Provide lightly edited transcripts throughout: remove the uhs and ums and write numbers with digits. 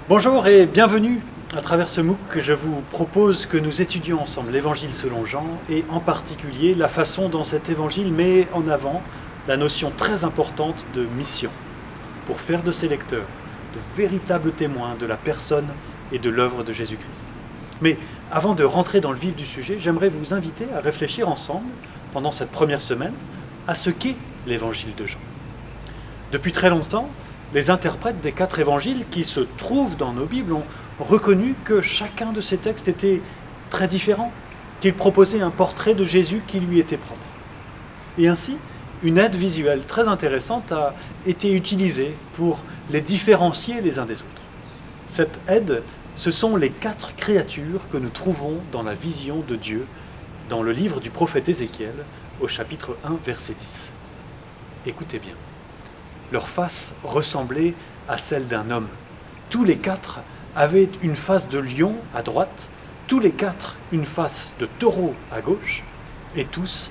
Bonjour et bienvenue. À travers ce MOOC, je vous propose que nous étudions ensemble l'Évangile selon Jean et en particulier la façon dont cet Évangile met en avant la notion très importante de mission, pour faire de ses lecteurs de véritables témoins de la personne et de l'œuvre de Jésus-Christ. Mais avant de rentrer dans le vif du sujet, j'aimerais vous inviter à réfléchir ensemble, pendant cette première semaine, à ce qu'est l'Évangile de Jean. Depuis très longtemps, les interprètes des 4 évangiles qui se trouvent dans nos Bibles ont reconnu que chacun de ces textes était très différent, qu'il proposait un portrait de Jésus qui lui était propre. Et ainsi, une aide visuelle très intéressante a été utilisée pour les différencier les uns des autres. Cette aide, ce sont les 4 créatures que nous trouvons dans la vision de Dieu, dans le livre du prophète Ézéchiel, au chapitre 1, verset 10. Écoutez bien. Leur face ressemblait à celle d'un homme. Tous les 4 avaient une face de lion à droite, tous les 4 une face de taureau à gauche, et tous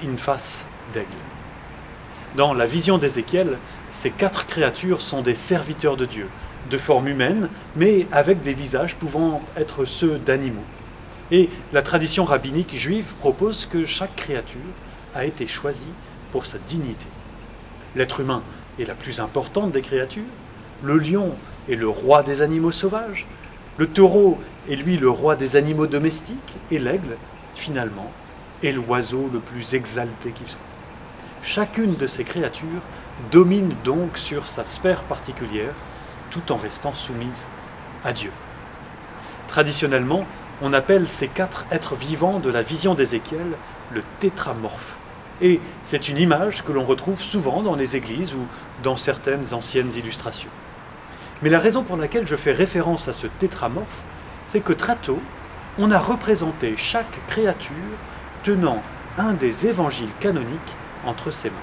une face d'aigle. Dans la vision d'Ézéchiel, ces 4 créatures sont des serviteurs de Dieu, de forme humaine, mais avec des visages pouvant être ceux d'animaux. Et la tradition rabbinique juive propose que chaque créature a été choisie pour sa dignité. L'être humain est la plus importante des créatures, le lion est le roi des animaux sauvages, le taureau est lui le roi des animaux domestiques, et l'aigle, finalement, est l'oiseau le plus exalté qui soit. Chacune de ces créatures domine donc sur sa sphère particulière, tout en restant soumise à Dieu. Traditionnellement, on appelle ces 4 êtres vivants de la vision d'Ézéchiel le tétramorphe. Et c'est une image que l'on retrouve souvent dans les églises ou dans certaines anciennes illustrations. Mais la raison pour laquelle je fais référence à ce tétramorphe, c'est que très tôt, on a représenté chaque créature tenant un des évangiles canoniques entre ses mains.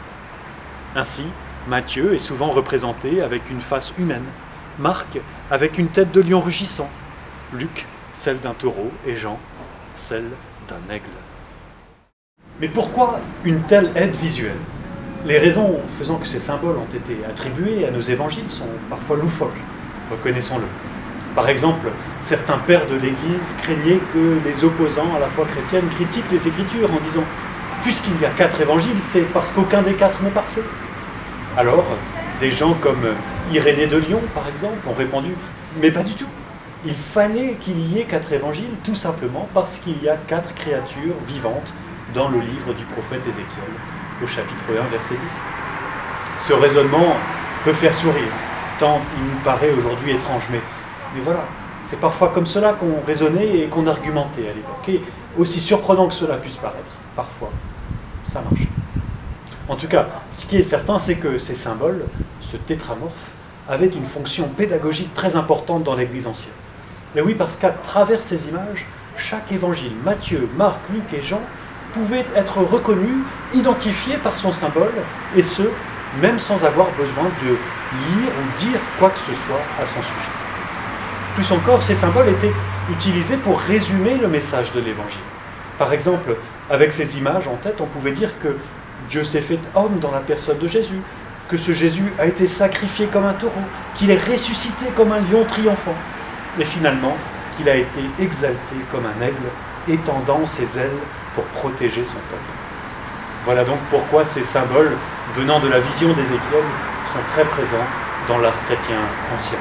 Ainsi, Matthieu est souvent représenté avec une face humaine, Marc avec une tête de lion rugissant, Luc celle d'un taureau et Jean celle d'un aigle. Mais pourquoi une telle aide visuelle ? Les raisons faisant que ces symboles ont été attribués à nos évangiles sont parfois loufoques, reconnaissons-le. Par exemple, certains pères de l'Église craignaient que les opposants à la foi chrétienne critiquent les Écritures en disant « puisqu'il y a 4 évangiles, c'est parce qu'aucun des 4 n'est parfait ». Alors, des gens comme Irénée de Lyon, par exemple, ont répondu « mais pas du tout ». Il fallait qu'il y ait 4 évangiles, tout simplement parce qu'il y a 4 créatures vivantes dans le livre du prophète Ézéchiel, au chapitre 1, verset 10. Ce raisonnement peut faire sourire, tant il nous paraît aujourd'hui étrange, mais voilà, c'est parfois comme cela qu'on raisonnait et qu'on argumentait à l'époque. Et aussi surprenant que cela puisse paraître, parfois, ça marche. En tout cas, ce qui est certain, c'est que ces symboles, ce tétramorphe, avaient une fonction pédagogique très importante dans l'Église ancienne. Et oui, parce qu'à travers ces images, chaque évangile, Matthieu, Marc, Luc et Jean, pouvait être reconnu, identifié par son symbole, et ce, même sans avoir besoin de lire ou dire quoi que ce soit à son sujet. Plus encore, ces symboles étaient utilisés pour résumer le message de l'Évangile. Par exemple, avec ces images en tête, on pouvait dire que Dieu s'est fait homme dans la personne de Jésus, que ce Jésus a été sacrifié comme un taureau, qu'il est ressuscité comme un lion triomphant, et finalement qu'il a été exalté comme un aigle, étendant ses ailes pour protéger son peuple. Voilà donc pourquoi ces symboles, venant de la vision d'Ézéchiel, sont très présents dans l'art chrétien ancien.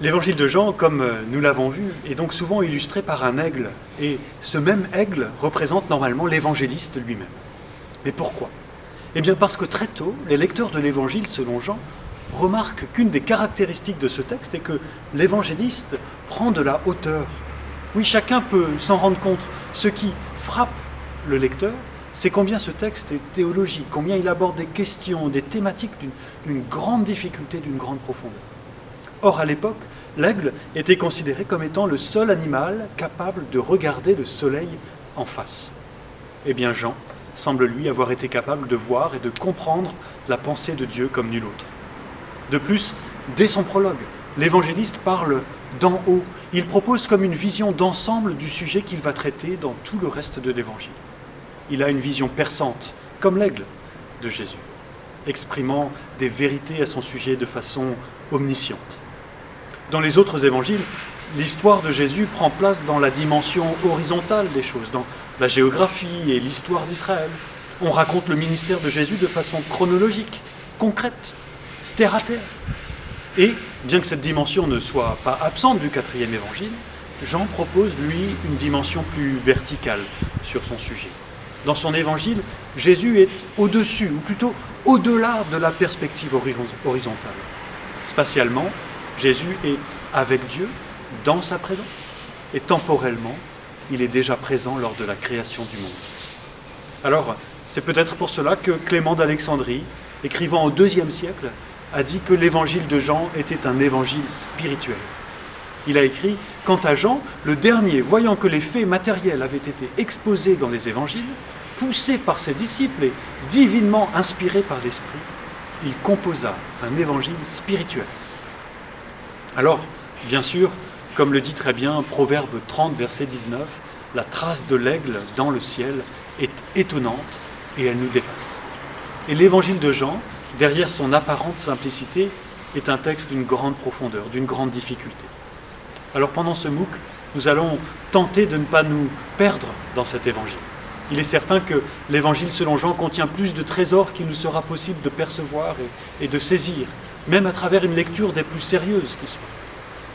L'évangile de Jean, comme nous l'avons vu, est donc souvent illustré par un aigle, et ce même aigle représente normalement l'évangéliste lui-même. Mais pourquoi ? Eh bien parce que très tôt, les lecteurs de l'évangile selon Jean remarquent qu'une des caractéristiques de ce texte est que l'évangéliste prend de la hauteur. Oui, chacun peut s'en rendre compte. Ce qui frappe le lecteur, c'est combien ce texte est théologique, combien il aborde des questions, des thématiques d'une grande difficulté, d'une grande profondeur. Or, à l'époque, l'aigle était considéré comme étant le seul animal capable de regarder le soleil en face. Eh bien, Jean semble lui avoir été capable de voir et de comprendre la pensée de Dieu comme nul autre. De plus, dès son prologue, l'évangéliste parle d'en haut. Il propose comme une vision d'ensemble du sujet qu'il va traiter dans tout le reste de l'évangile. Il a une vision perçante, comme l'aigle de Jésus. exprimant des vérités à son sujet de façon omnisciente. Dans les autres évangiles, l'histoire de Jésus prend place dans la dimension horizontale des choses, dans la géographie et l'histoire d'Israël. On raconte le ministère de Jésus de façon chronologique, concrète, terre à terre. Et, bien que cette dimension ne soit pas absente du 4e évangile, Jean propose, lui, une dimension plus verticale sur son sujet. Dans son évangile, Jésus est au-dessus, ou plutôt au-delà de la perspective horizontale. Spatialement, Jésus est avec Dieu, dans sa présence, et temporellement, il est déjà présent lors de la création du monde. Alors, c'est peut-être pour cela que Clément d'Alexandrie, écrivant au IIe siècle, a dit que l'évangile de Jean était un évangile spirituel. Il a écrit « Quant à Jean, le dernier, voyant que les faits matériels avaient été exposés dans les évangiles, poussé par ses disciples et divinement inspiré par l'Esprit, il composa un évangile spirituel. » Alors, bien sûr, comme le dit très bien Proverbe 30, verset 19, la trace de l'aigle dans le ciel est étonnante et elle nous dépasse. Et l'évangile de Jean, derrière son apparente simplicité, est un texte d'une grande profondeur, d'une grande difficulté. Alors pendant ce MOOC, nous allons tenter de ne pas nous perdre dans cet évangile. Il est certain que l'évangile selon Jean contient plus de trésors qu'il nous sera possible de percevoir et de saisir, même à travers une lecture des plus sérieuses qui soient.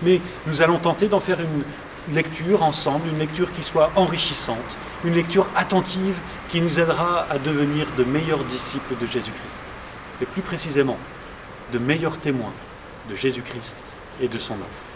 Mais nous allons tenter d'en faire une lecture ensemble, une lecture qui soit enrichissante, une lecture attentive qui nous aidera à devenir de meilleurs disciples de Jésus-Christ. Et plus précisément, de meilleurs témoins de Jésus-Christ et de son œuvre.